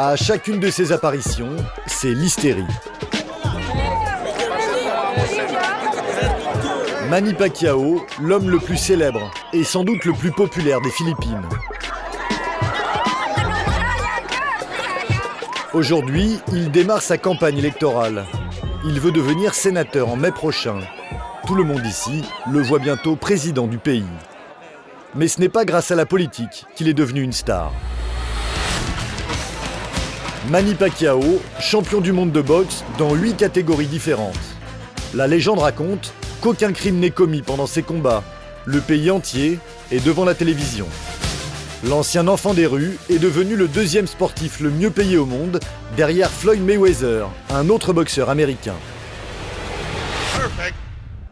À chacune de ses apparitions, c'est l'hystérie. Manny Pacquiao, l'homme le plus célèbre et sans doute le plus populaire des Philippines. Aujourd'hui, il démarre sa campagne électorale. Il veut devenir sénateur en mai prochain. Tout le monde ici le voit bientôt président du pays. Mais ce n'est pas grâce à la politique qu'il est devenu une star. Manny Pacquiao, champion du monde de boxe dans 8 catégories différentes. La légende raconte qu'aucun crime n'est commis pendant ses combats. Le pays entier est devant la télévision. L'ancien enfant des rues est devenu le deuxième sportif le mieux payé au monde, derrière Floyd Mayweather, un autre boxeur américain.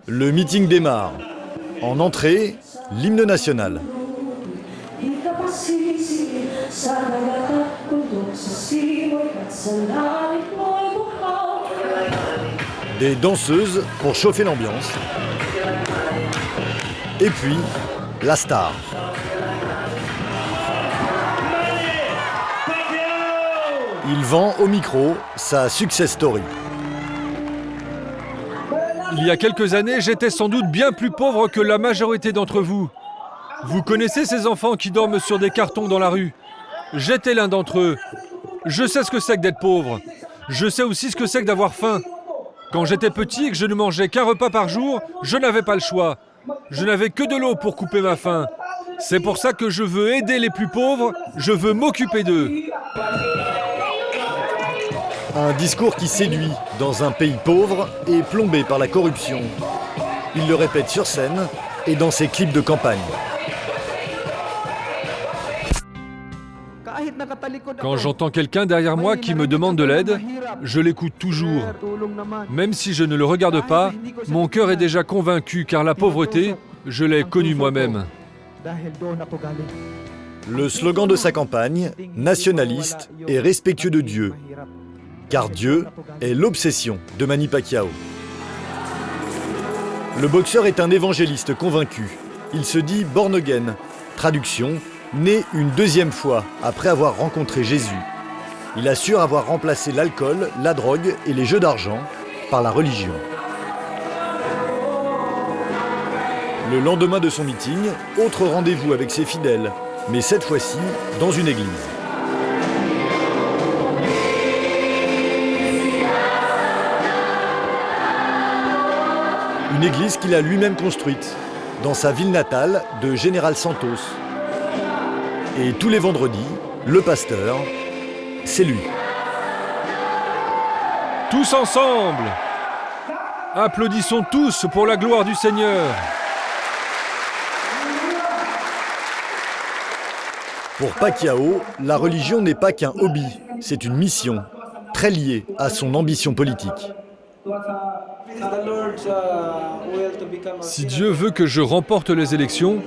Le meeting démarre. En entrée, l'hymne national. Des danseuses pour chauffer l'ambiance. Et puis, la star. Il vend au micro sa success story. Il y a quelques années, j'étais sans doute bien plus pauvre que la majorité d'entre vous. Vous connaissez ces enfants qui dorment sur des cartons dans la rue? J'étais l'un d'entre eux. Je sais ce que c'est que d'être pauvre. Je sais aussi ce que c'est que d'avoir faim. Quand j'étais petit et que je ne mangeais qu'un repas par jour, je n'avais pas le choix. Je n'avais que de l'eau pour couper ma faim. C'est pour ça que je veux aider les plus pauvres, je veux m'occuper d'eux. Un discours qui séduit dans un pays pauvre et plombé par la corruption. Il le répète sur scène et dans ses clips de campagne. Quand j'entends quelqu'un derrière moi qui me demande de l'aide, je l'écoute toujours. Même si je ne le regarde pas, mon cœur est déjà convaincu car la pauvreté, je l'ai connue moi-même. Le slogan de sa campagne, nationaliste et respectueux de Dieu. Car Dieu est l'obsession de Manny Pacquiao. Le boxeur est un évangéliste convaincu. Il se dit born again, traduction, né une deuxième fois après avoir rencontré Jésus. Il assure avoir remplacé l'alcool, la drogue et les jeux d'argent par la religion. Le lendemain de son meeting, autre rendez-vous avec ses fidèles, mais cette fois-ci dans une église. Une église qu'il a lui-même construite, dans sa ville natale de General Santos. Et tous les vendredis, le pasteur, c'est lui. Tous ensemble, applaudissons tous pour la gloire du Seigneur. Pour Pacquiao, la religion n'est pas qu'un hobby, c'est une mission, très liée à son ambition politique. Si Dieu veut que je remporte les élections,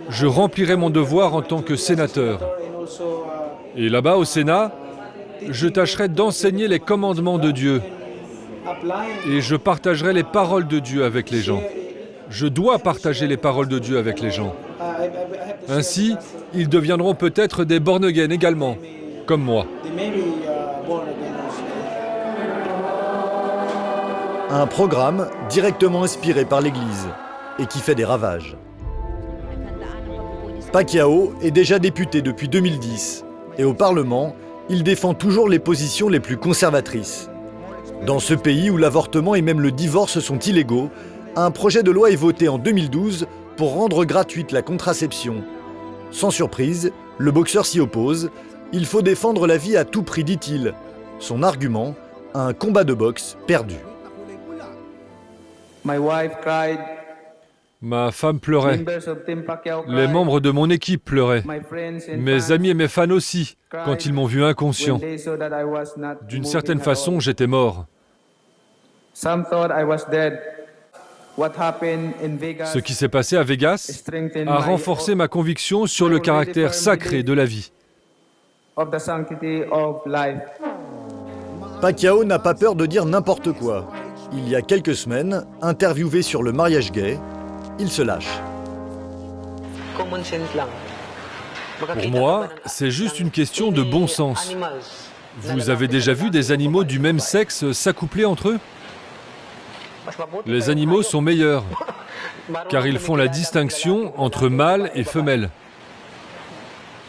je remplirai mon devoir en tant que sénateur. Et là-bas, au Sénat, je tâcherai d'enseigner les commandements de Dieu. Et je partagerai les paroles de Dieu avec les gens. Je dois partager les paroles de Dieu avec les gens. Ainsi, ils deviendront peut-être des born again également, comme moi. Un programme directement inspiré par l'Église et qui fait des ravages. Pacquiao est déjà député depuis 2010 et au Parlement, il défend toujours les positions les plus conservatrices. Dans ce pays où l'avortement et même le divorce sont illégaux, un projet de loi est voté en 2012 pour rendre gratuite la contraception. Sans surprise, le boxeur s'y oppose. Il faut défendre la vie à tout prix, dit-il. Son argument, un combat de boxe perdu. Ma femme pleurait. Les membres de mon équipe pleuraient. Mes amis et mes fans aussi, quand ils m'ont vu inconscient. D'une certaine façon, j'étais mort. Ce qui s'est passé à Vegas a renforcé ma conviction sur le caractère sacré de la vie. Pacquiao n'a pas peur de dire n'importe quoi. Il y a quelques semaines, interviewé sur le mariage gay, il se lâche. Pour moi, c'est juste une question de bon sens. Vous avez déjà vu des animaux du même sexe s'accoupler entre eux? Les animaux sont meilleurs, car ils font la distinction entre mâle et femelle.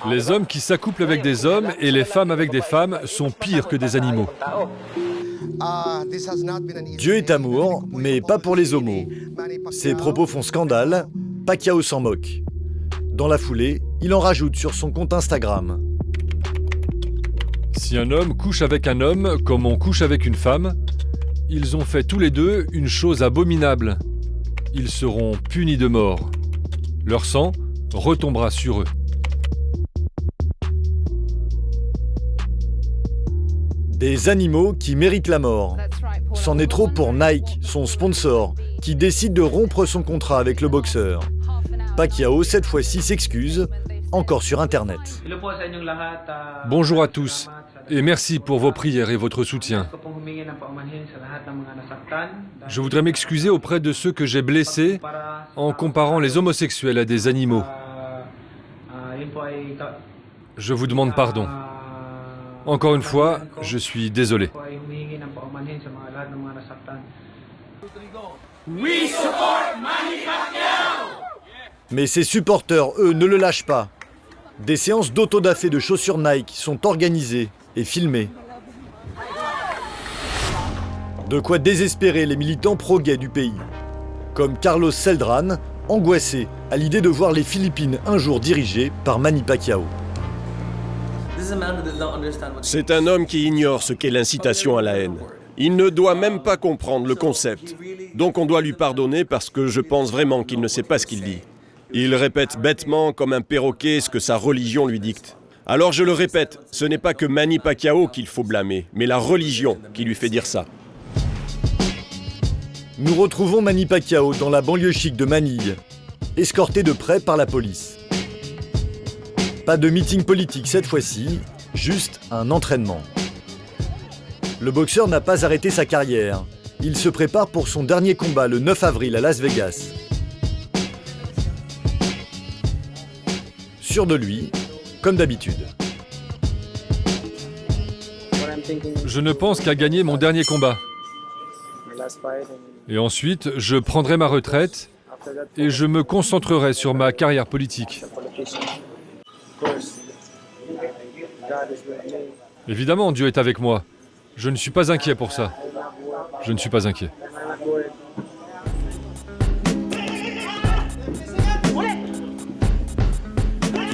Les hommes qui s'accouplent avec des hommes et les femmes avec des femmes sont pires que des animaux. Dieu est amour, mais pas pour les homos. Ces propos font scandale, Pacquiao s'en moque. Dans la foulée, il en rajoute sur son compte Instagram. Si un homme couche avec un homme comme on couche avec une femme, ils ont fait tous les deux une chose abominable. Ils seront punis de mort. Leur sang retombera sur eux. Des animaux qui méritent la mort. C'en est trop pour Nike, son sponsor, qui décide de rompre son contrat avec le boxeur. Pacquiao, cette fois-ci, s'excuse, encore sur Internet. Bonjour à tous, et merci pour vos prières et votre soutien. Je voudrais m'excuser auprès de ceux que j'ai blessés en comparant les homosexuels à des animaux. Je vous demande pardon. Encore une fois, je suis désolé. Mais ses supporters, eux, ne le lâchent pas. Des séances d'autodafé de chaussures Nike sont organisées et filmées. De quoi désespérer les militants pro-gays du pays. Comme Carlos Celdran, angoissé à l'idée de voir les Philippines un jour dirigées par Manny Pacquiao. C'est un homme qui ignore ce qu'est l'incitation à la haine. Il ne doit même pas comprendre le concept. Donc on doit lui pardonner parce que je pense vraiment qu'il ne sait pas ce qu'il dit. Il répète bêtement comme un perroquet ce que sa religion lui dicte. Alors je le répète, ce n'est pas que Manny Pacquiao qu'il faut blâmer, mais la religion qui lui fait dire ça. Nous retrouvons Manny Pacquiao dans la banlieue chic de Manille, escorté de près par la police. Pas de meeting politique cette fois-ci, juste un entraînement. Le boxeur n'a pas arrêté sa carrière. Il se prépare pour son dernier combat le 9 avril à Las Vegas. Sûr de lui, comme d'habitude. Je ne pense qu'à gagner mon dernier combat. Et ensuite, je prendrai ma retraite et je me concentrerai sur ma carrière politique. Évidemment, Dieu est avec moi. Je ne suis pas inquiet pour ça. Je ne suis pas inquiet.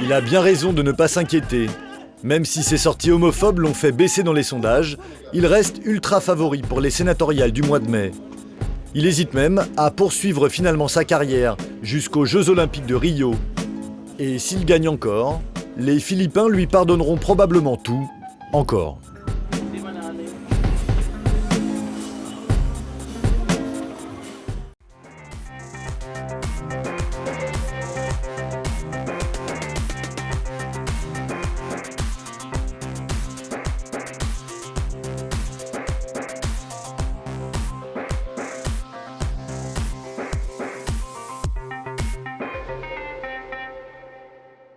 Il a bien raison de ne pas s'inquiéter. Même si ses sorties homophobes l'ont fait baisser dans les sondages, il reste ultra favori pour les sénatoriales du mois de mai. Il hésite même à poursuivre finalement sa carrière jusqu'aux Jeux Olympiques de Rio. Et s'il gagne encore, les Philippins lui pardonneront probablement tout, encore.